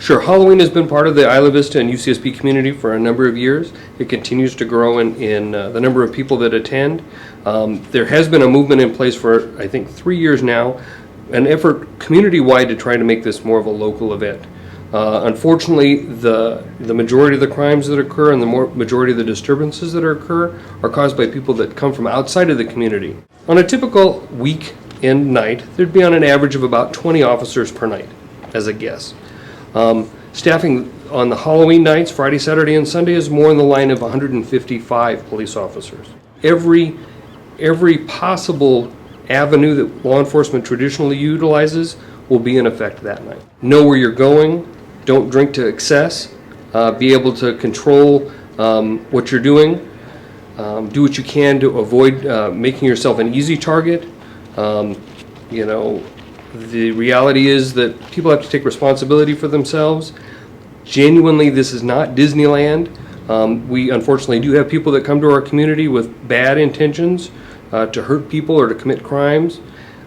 Sure, Halloween has been part of the Isla Vista and UCSB community for a number of years. It continues to grow in the number of people that attend. There has been a movement in place for, I think, 3 years now, an effort community-wide to try to make this more of a local event. Unfortunately, the majority of the crimes that occur and the majority of the disturbances that occur are caused by people that come from outside of the community. On a typical weekend night, there'd be on an average of about 20 officers per night, as a guess. Staffing on the Halloween nights, Friday, Saturday, and Sunday, is more in the line of 155 police officers. Every possible avenue that law enforcement traditionally utilizes will be in effect that night. Know where you're going, don't drink to excess, be able to control what you're doing, do what you can to avoid making yourself an easy target. The reality is that people have to take responsibility for themselves. Genuinely, this is not Disneyland. We unfortunately do have people that come to our community with bad intentions to hurt people or to commit crimes.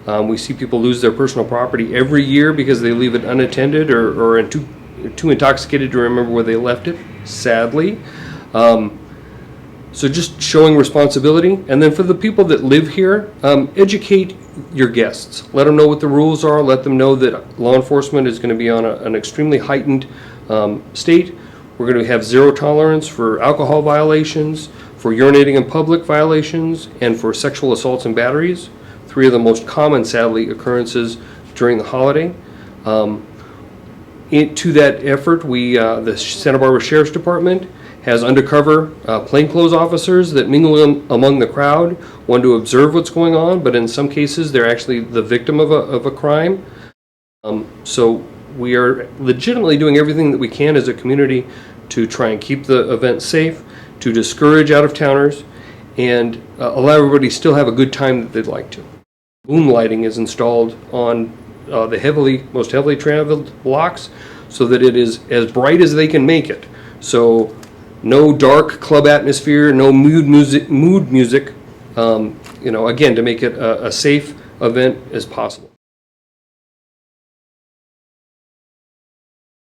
We see people lose their personal property every year because they leave it unattended or too intoxicated to remember where they left it, sadly. So just showing responsibility. And then for the people that live here, educate your guests. Let them know what the rules are. Let them know that law enforcement is going to be on an extremely heightened state. We're going to have zero tolerance for alcohol violations, for urinating in public violations, and for sexual assaults and batteries. 3 of the most common, sadly, occurrences during the holiday. To that effort, the Santa Barbara Sheriff's Department has undercover plainclothes officers that mingle among the crowd, want to observe what's going on, but in some cases they're actually the victim of a crime. So we are legitimately doing everything that we can as a community to try and keep the event safe, to discourage out-of-towners, and allow everybody to still have a good time that they'd like to. Boom lighting is installed on the most heavily traveled blocks so that it is as bright as they can make it. So no dark club atmosphere, no mood music, again, to make it a safe event as possible.